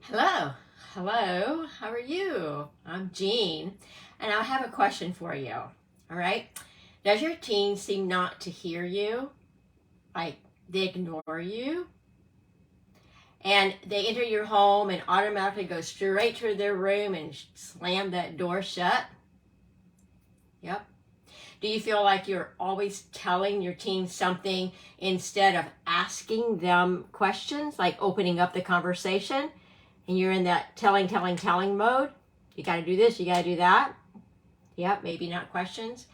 Hello, hello, how are you? I'm Jean, and I have a question for you. All right, does your teen seem not to hear you? Like they ignore you? And they enter your home and automatically go straight to their room and slam that door shut? Yep. Do you feel like you're always telling your teen something instead of asking them questions, like opening up the conversation? And you're in that telling mode. You got to do this, you got to do that. Yep, maybe not questions.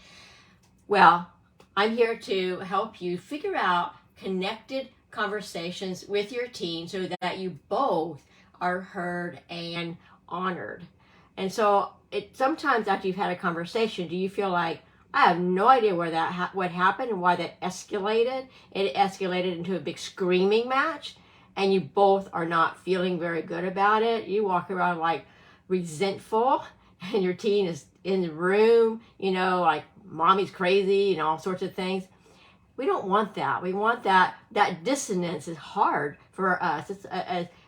Well, I'm here to help you figure out connected conversations with your teen so that you both are heard and honored. And so sometimes after you've had a conversation, do you feel like, I have no idea what happened and why that escalated? It escalated into a big screaming match, and you both are not feeling very good about it. You walk around like resentful, and your teen is in the room, like mommy's crazy and all sorts of things. We don't want that. We want that dissonance is hard for us. It's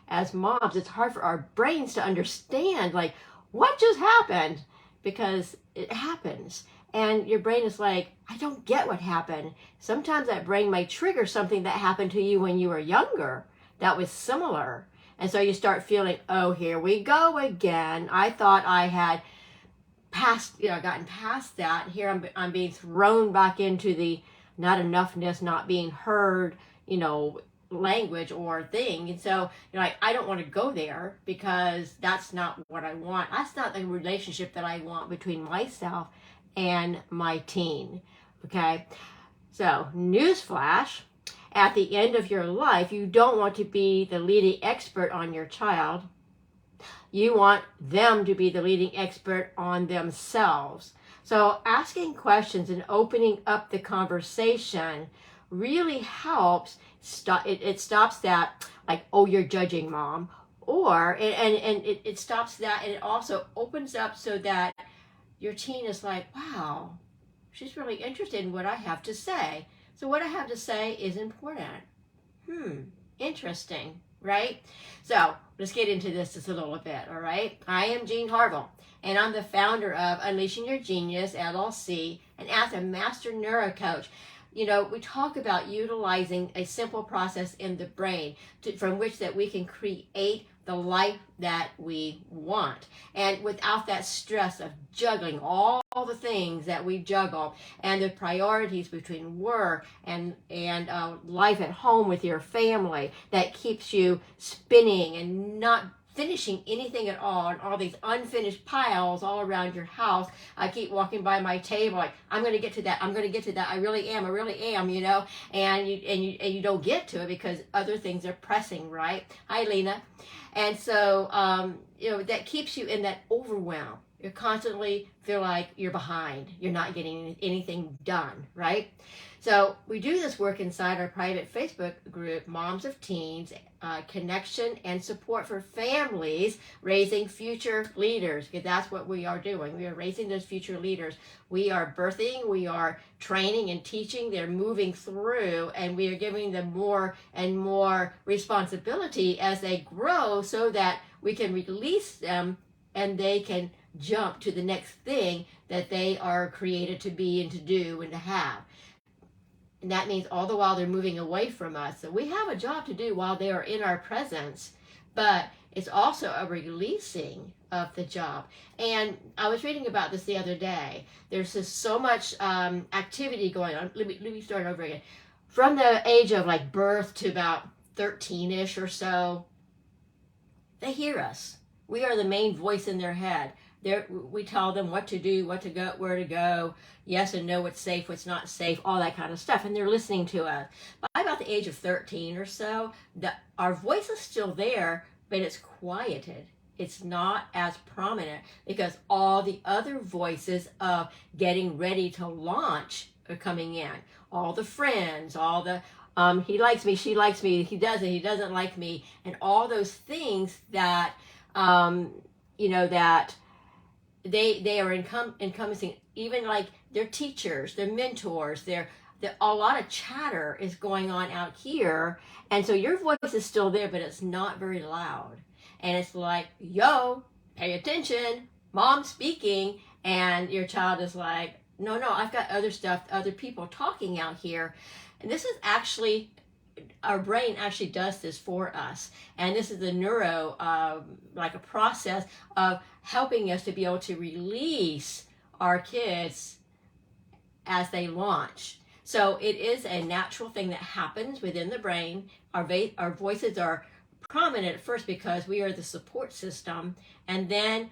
as moms, it's hard for our brains to understand, like, what just happened? Because it happens. And your brain is like, I don't get what happened. Sometimes that brain may trigger something that happened to you when you were younger that was similar. And so you start feeling, oh, here we go again. I thought I had gotten past that. Here I'm being thrown back into the not enoughness, not being heard, language or thing. And so you're like, I don't want to go there because that's not what I want. That's not the relationship that I want between myself and my teen. Okay. So newsflash, at the end of your life, you don't want to be the leading expert on your child. You want them to be the leading expert on themselves. So asking questions and opening up the conversation really helps. It stops that, like, oh, you're judging, mom. Or, it stops that, and it also opens up so that your teen is like, wow, she's really interested in what I have to say. So what I have to say is important. Interesting, right? So let's get into this just a little bit, all right? I am Jean Harville, and I'm the founder of Unleashing Your Genius, LLC, and as a master neurocoach, we talk about utilizing a simple process in the brain from which that we can create the life that we want, and without that stress of juggling all the things that we juggle and the priorities between work and life at home with your family that keeps you spinning and not finishing anything at all, and all these unfinished piles all around your house. I keep walking by my table like, I'm going to get to that, I really am, and you don't get to it because other things are pressing, right? Hi, Lena. And so that keeps you in that overwhelm. You constantly feel like you're behind, you're not getting anything done, right? So we do this work inside our private Facebook group, Moms of Teens, connection and support for families raising future leaders, because that's what we are doing. We are raising those future leaders. We are birthing, we are training and teaching, they're moving through, and we are giving them more and more responsibility as they grow so that we can release them and they can jump to the next thing that they are created to be and to do and to have. And that means all the while they're moving away from us. So we have a job to do while they are in our presence, but it's also a releasing of the job. And I was reading about this the other day. There's just so much activity going on. Let me start over again. From the age of like birth to about 13-ish or so, they hear us. We are the main voice in their head. We tell them what to do, what to go, where to go, yes and no, what's safe, what's not safe, all that kind of stuff, and they're listening to us. By about the age of 13 or so, our voice is still there, but it's quieted. It's not as prominent because all the other voices of getting ready to launch are coming in. All the friends, all the he likes me, she likes me, he doesn't like me, and all those things that that they are encompassing, even like their teachers, their mentors, a lot of chatter is going on out here. And so your voice is still there, but it's not very loud. and it's like, yo, pay attention, mom's speaking, and your child is like, no, I've got other stuff, other people talking out here. And this is actually, our brain actually does this for us. And this is the like a process of helping us to be able to release our kids as they launch. So it is a natural thing that happens within the brain. Our voices are prominent at first because we are the support system, and then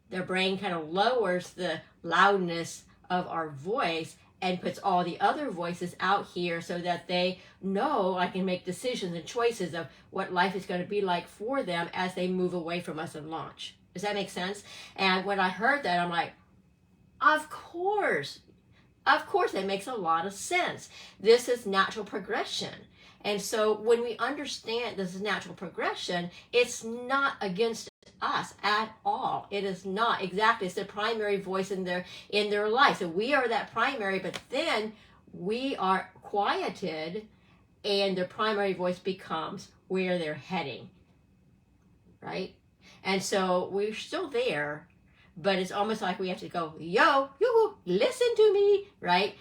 the brain kind of lowers the loudness of our voice and puts all the other voices out here so that they know I can make decisions and choices of what life is going to be like for them as they move away from us and launch. Does that make sense? And when I heard that, I'm like, of course, that makes a lot of sense. This is natural progression. And so when we understand this is natural progression, it's not against us at all. It is not. Exactly. It's the primary voice in their life. So we are that primary, but then we are quieted and the primary voice becomes where they're heading. Right? And so we're still there, but it's almost like we have to go, yo, listen to me, right?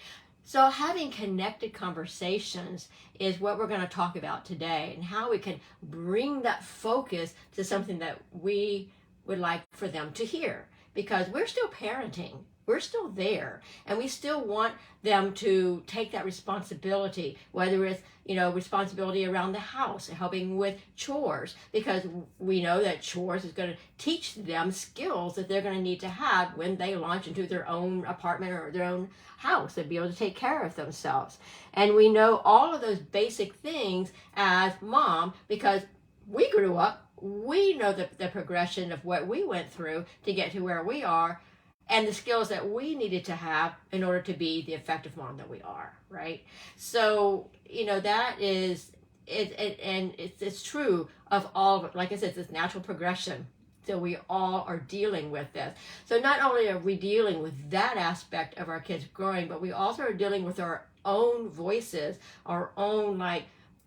So having connected conversations is what we're going to talk about today, and how we can bring that focus to something that we would like for them to hear, because we're still parenting. We're still there, and we still want them to take that responsibility, whether it's, responsibility around the house, helping with chores, because we know that chores is going to teach them skills that they're going to need to have when they launch into their own apartment or their own house and be able to take care of themselves. And we know all of those basic things as mom, because we grew up, we know the progression of what we went through to get to where we are, and the skills that we needed to have in order to be the effective mom that we are, right? So, that is it, and it's true of all of it. Like I said, it's natural progression. So we all are dealing with this. So not only are we dealing with that aspect of our kids growing, but we also are dealing with our own voices, our own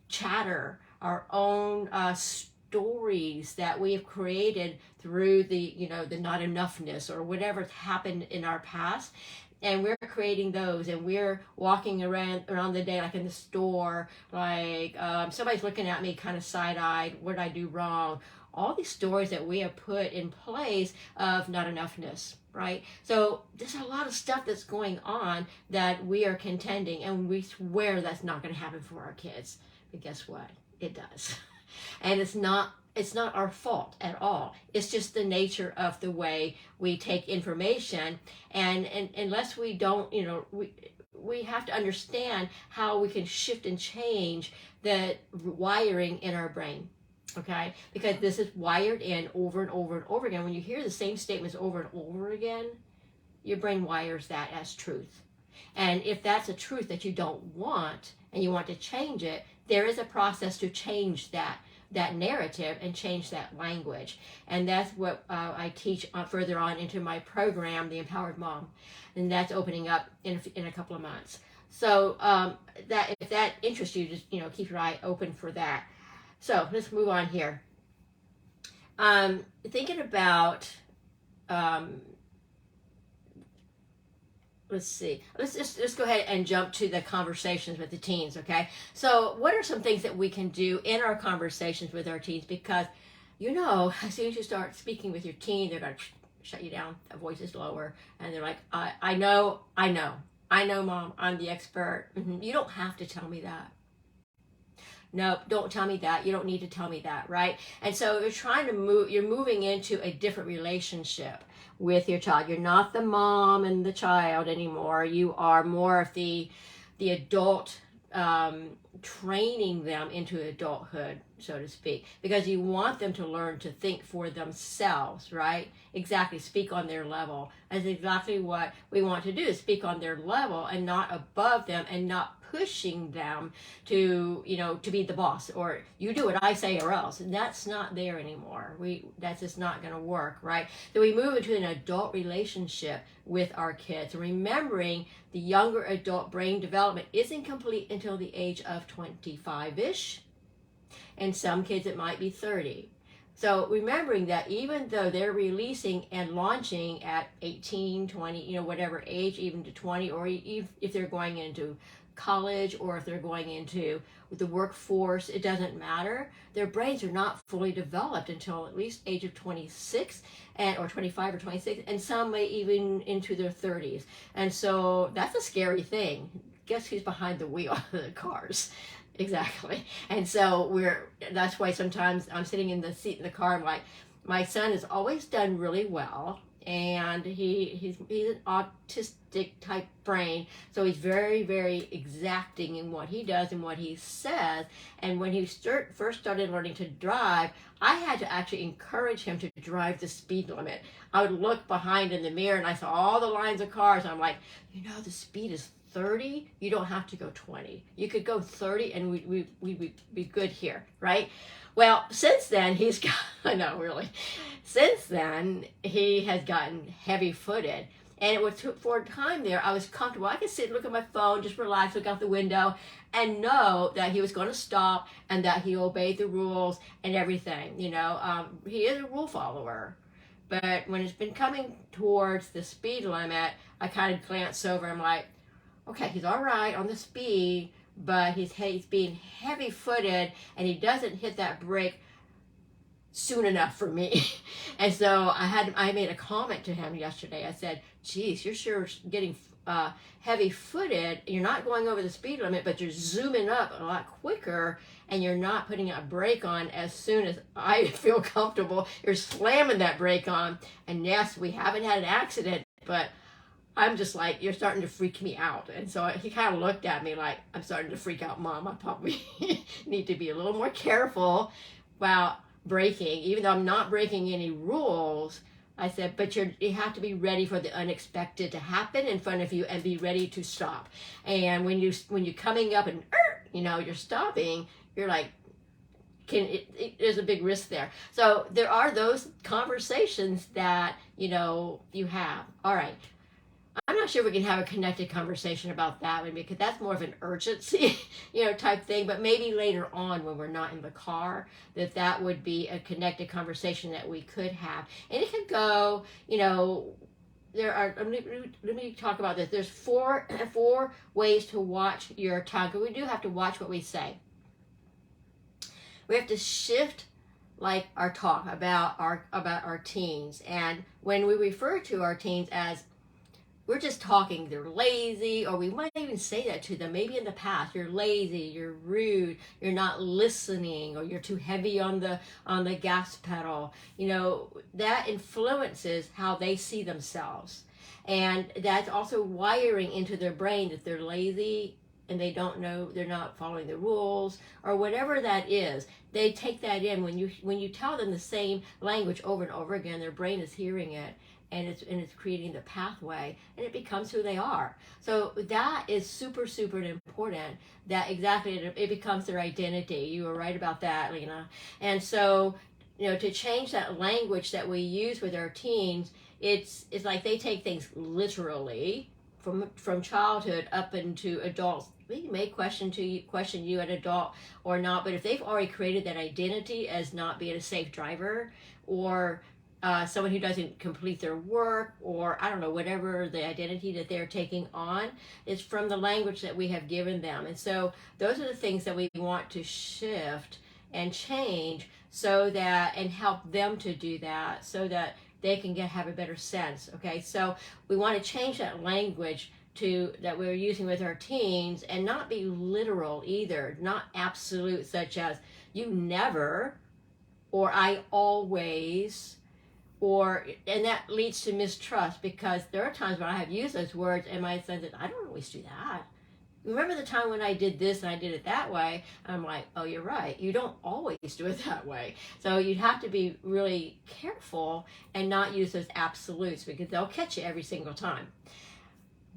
chatter, our own stories that we have created through the not enoughness or whatever's happened in our past. And we're creating those, and we're walking around the day, like in the store, somebody's looking at me kind of side-eyed, what did I do wrong? All these stories that we have put in place of not enoughness, right? So there's a lot of stuff that's going on that we are contending, and we swear that's not going to happen for our kids. But guess what? It does. And it's not our fault at all. It's just the nature of the way we take information, and unless we don't, we have to understand how we can shift and change the wiring in our brain. Okay, because this is wired in over and over and over again. When you hear the same statements over and over again, your brain wires that as truth. And if that's a truth that you don't want and you want to change it, there is a process to change that narrative and change that language. And that's what I teach further on into my program, The Empowered Mom. And that's opening up in a couple of months. So that if that interests you, just keep your eye open for that. So let's move on here. Thinking about, let's see. Let's go ahead and jump to the conversations with the teens, okay? So what are some things that we can do in our conversations with our teens? Because, as soon as you start speaking with your teen, they're going to shut you down. The voice is lower. And they're like, I know, Mom. I'm the expert. You don't have to tell me that. No, don't tell me that. You don't need to tell me that, right? And so you're moving into a different relationship with your child. You're not the mom and the child anymore. You are more of the adult, training them into adulthood, so to speak, because you want them to learn to think for themselves, right? Exactly. Speak on their level. That's exactly what we want to do, is speak on their level and not above them, and not pushing them to be the boss, or you do what I say or else. And that's not there anymore. That's just not going to work, right? So we move into an adult relationship with our kids, remembering the younger adult brain development isn't complete until the age of 25-ish. And some kids it might be 30. So remembering that even though they're releasing and launching at 18, 20, whatever age, even to 20, or if they're going into college or if they're going into the workforce, it doesn't matter. Their brains are not fully developed until at least age of 26 or 25 or 26, and some may even into their 30s. And so that's a scary thing. Guess who's behind the wheel of the cars? Exactly. And so that's why sometimes I'm sitting in the seat in the car. I'm like, my son has always done really well, and he's an autistic type brain, so he's very, very exacting in what he does and what he says. And when he first started learning to drive, I had to actually encourage him to drive the speed limit. I would look behind in the mirror and I saw all the lines of cars, and I'm like, the speed is 30, you don't have to go 20. You could go 30 and we'd be good here, right? Well, since then, since then, he has gotten heavy-footed. And it was for a time there, I was comfortable. I could sit, look at my phone, just relax, look out the window, and know that he was going to stop and that he obeyed the rules and everything. He is a rule follower. But when it's been coming towards the speed limit, I kind of glance over and I'm like, okay, he's all right on the speed, but he's being heavy-footed, and he doesn't hit that brake soon enough for me. And so I made a comment to him yesterday. I said, geez, you're sure getting heavy-footed. You're not going over the speed limit, but you're zooming up a lot quicker, and you're not putting a brake on as soon as I feel comfortable. You're slamming that brake on. And yes, we haven't had an accident, but I'm just like, you're starting to freak me out. And so he kind of looked at me like, I'm starting to freak out, Mom. I probably need to be a little more careful about braking. Even though I'm not breaking any rules, I said, but you have to be ready for the unexpected to happen in front of you and be ready to stop. And when you're coming up and you're stopping, you're like, there's a big risk there. So there are those conversations that you have. All right. I'm not sure we can have a connected conversation about that one, because that's more of an urgency, type thing. But maybe later on, when we're not in the car, that would be a connected conversation that we could have. And it could go, there are. Let me talk about this. There's four ways to watch your tongue, because we do have to watch what we say. We have to shift our talk about our teens, and when we refer to our teens as we're just talking, they're lazy, or we might even say that to them maybe in the past. You're lazy, you're rude, you're not listening, or you're too heavy on the gas pedal. That influences how they see themselves. And that's also wiring into their brain that they're lazy and they don't know, they're not following the rules, or whatever that is. They take that in. When you tell them the same language over and over again, their brain is hearing it. And it's creating the pathway, and it becomes who they are. So that is super, super important. That exactly, it becomes their identity. You were right about that, Lena. And so, to change that language that we use with our teens, it's like they take things literally from childhood up into adults. We may question you an adult or not, but if they've already created that identity as not being a safe driver, or someone who doesn't complete their work, or I don't know, whatever the identity that they're taking on, is from the language that we have given them. And so those are the things that we want to shift and change, so that, and help them to do that, so that they can have a better sense. Okay, so we want to change that language that we're using with our teens, and not be literal either, not absolute, such as you never, or I always, and that leads to mistrust, because there are times when I have used those words and my son says, I don't always do that. Remember the time when I did this and I did it that way? I'm like, oh, you're right. You don't always do it that way. So you have to be really careful and not use those absolutes, because they'll catch you every single time.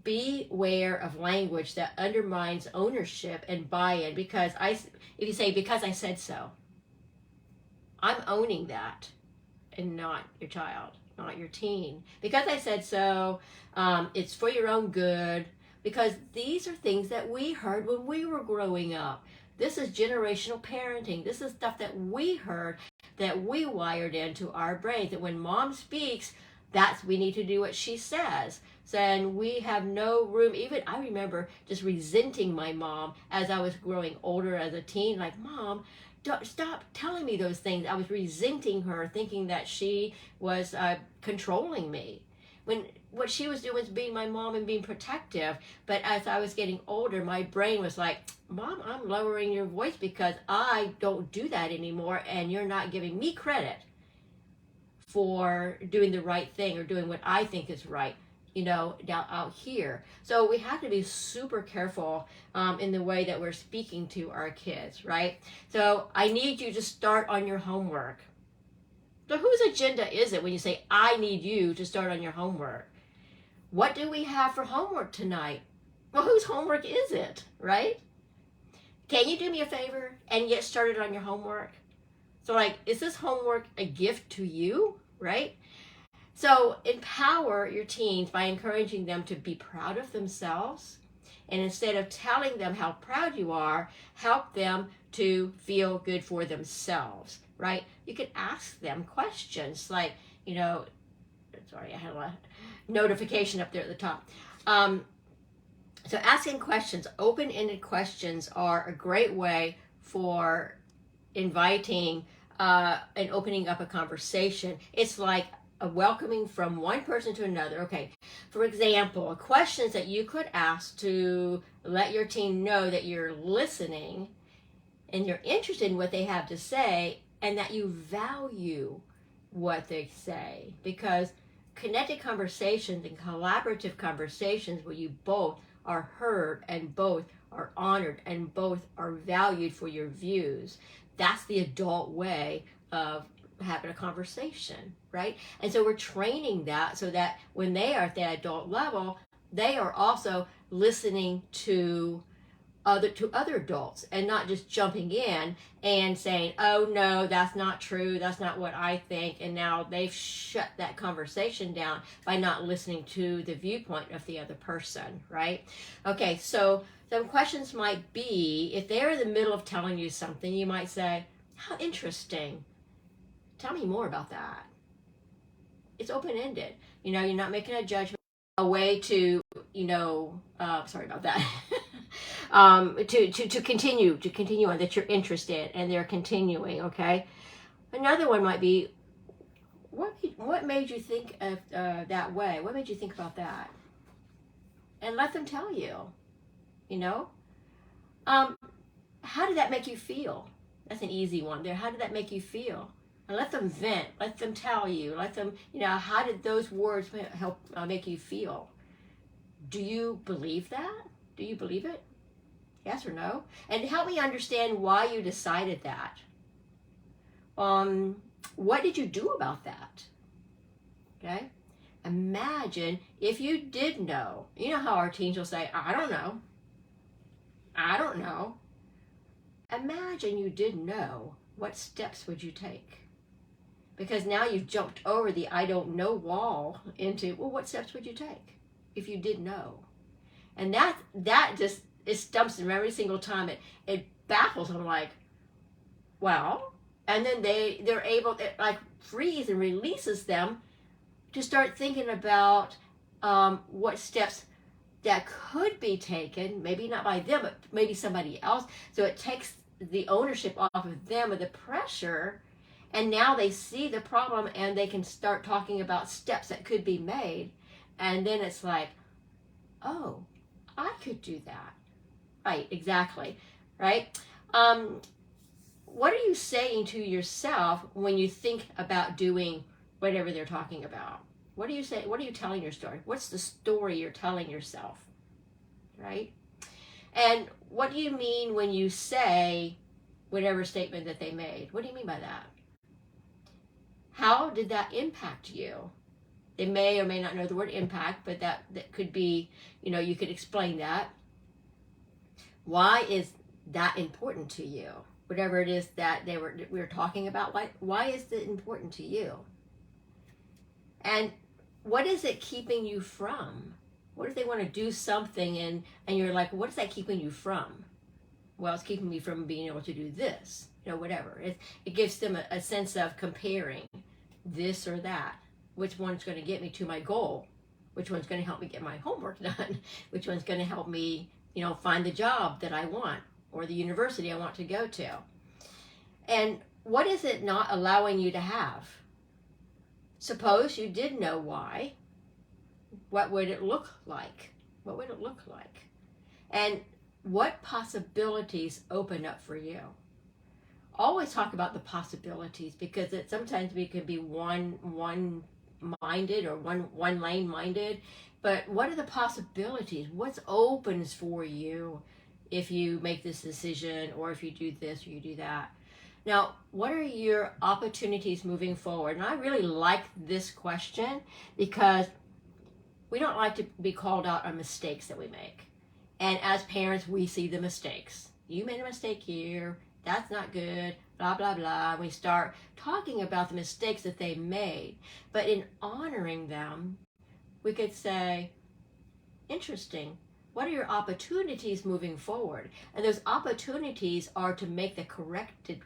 Beware of language that undermines ownership and buy-in, because if you say, because I said so, I'm owning that. And not your child, not your teen. Because I said so, it's for your own good, because these are things that we heard when we were growing up. This is generational parenting. This is stuff that we heard, that we wired into our brains, that when mom speaks, we need to do what she says. So, and we have no room. Even I remember just resenting my mom as I was growing older as a teen, like, Mom, don't stop telling me those things. I was resenting her, thinking that she was controlling me, when what she was doing was being my mom and being protective. But as I was getting older, my brain was like, Mom, I'm lowering your voice because I don't do that anymore, and you're not giving me credit for doing the right thing or doing what I think is right, down out here. So we have to be super careful in the way that we're speaking to our kids, right? So I need you to start on your homework. So whose agenda is it when you say, I need you to start on your homework? What do we have for homework tonight? Well, whose homework is it, right? Can you do me a favor and get started on your homework? So, like, is this homework a gift to you, right? So empower your teens by encouraging them to be proud of themselves. And instead of telling them how proud you are, help them to feel good for themselves, right? You can ask them questions like, sorry, I had a notification up there at the top. So asking questions, open-ended questions, are a great way for inviting and opening up a conversation. It's like a welcoming from one person to another. Okay, for example, questions that you could ask to let your teen know that you're listening and you're interested in what they have to say, and that you value what they say. Because connected conversations and collaborative conversations where you both are heard and both are honored and both are valued for your views, that's the adult way of having a conversation, right? And so we're training that so that when they are at that adult level, they are also listening to other adults and not just jumping in and saying, oh no, that's not true, that's not what I think, and now they've shut that conversation down by not listening to the viewpoint of the other person, right? Okay, so some questions might be, if they're in the middle of telling you something, you might say, how interesting, tell me more about that. It's open-ended, you're not making a judgment, a way to, sorry about that. To continue on, that you're interested and they're continuing. Okay, another one might be, what made you think of that way? What made you think about that? And let them tell you. How did that make you feel? That's an easy one there. How did that make you feel? And let them vent. Let them tell you. Let them, how did those words help make you feel? Do you believe that? Do you believe it? Yes or no? And help me understand why you decided that. What did you do about that? Okay? Imagine if you did know. You know how our teens will say, I don't know. I don't know. Imagine you did know. What steps would you take? Because now you've jumped over the I don't know wall into, well, what steps would you take if you did know? And that just, it stumps them every single time. It baffles them, like, well, and then they're able, it like frees and releases them to start thinking about what steps that could be taken, maybe not by them, but maybe somebody else. So it takes the ownership off of them, of the pressure, and now they see the problem and they can start talking about steps that could be made. And then it's like, oh, I could do that. Right, exactly, right? What are you saying to yourself when you think about doing whatever they're talking about? What do you say? What are you telling your story? What's the story you're telling yourself, right? And what do you mean when you say whatever statement that they made? What do you mean by that? How did that impact you? They may or may not know the word impact, but that could be, you could explain that. Why is that important to you? Whatever it is that we were talking about, why is it important to you? And what is it keeping you from? What if they want to do something and you're like, what is that keeping you from? Well, it's keeping me from being able to do this. whatever. It gives them a sense of comparing this or that. Which one's going to get me to my goal? Which one's going to help me get my homework done? Which one's going to help me, find the job that I want or the university I want to go to? And what is it not allowing you to have? Suppose you did know why. What would it look like? What would it look like? And what possibilities open up for you? Always talk about the possibilities, because sometimes we could be one-minded or one lane minded. But what are the possibilities? What's opens for you if you make this decision, or if you do this or you do that? Now, what are your opportunities moving forward? And I really like this question, because we don't like to be called out on mistakes that we make. And as parents, we see the mistakes. You made a mistake here. That's not good. Blah, blah, blah. We start talking about the mistakes that they made. But in honoring them, we could say, interesting. What are your opportunities moving forward? And those opportunities are to make the corrected,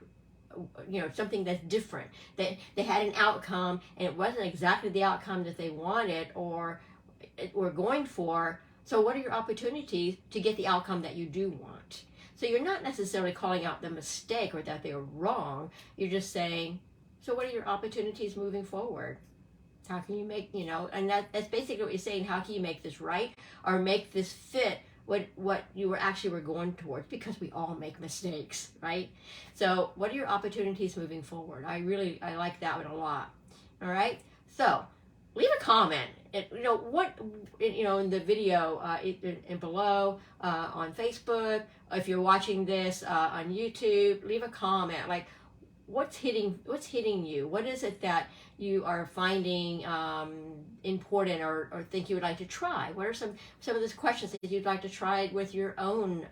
something that's different. They had an outcome, and it wasn't exactly the outcome that they wanted or were going for. So what are your opportunities to get the outcome that you do want? So you're not necessarily calling out the mistake or that they were wrong. You're just saying, so what are your opportunities moving forward? How can you make, and that's basically what you're saying. How can you make this right, or make this fit what you were going towards? Because we all make mistakes, right? So what are your opportunities moving forward? I like that one a lot. All right. So leave a comment. In the video in below on Facebook. If you're watching this on YouTube, leave a comment. Like, what's hitting you? What is it that you are finding important, or think you would like to try? What are some of those questions that you'd like to try with your own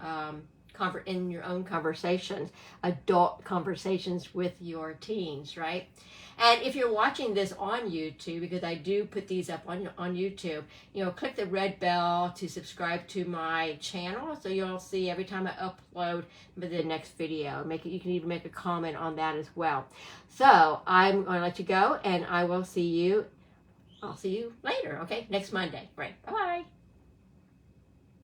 in your own conversations, adult conversations with your teens, right? And if you're watching this on YouTube, because I do put these up on YouTube, click the red bell to subscribe to my channel, so you'll see every time I upload the next video. You can even make a comment on that as well. So I'm going to let you go, and I'll see you later, okay? Next Monday. Right. Bye-bye.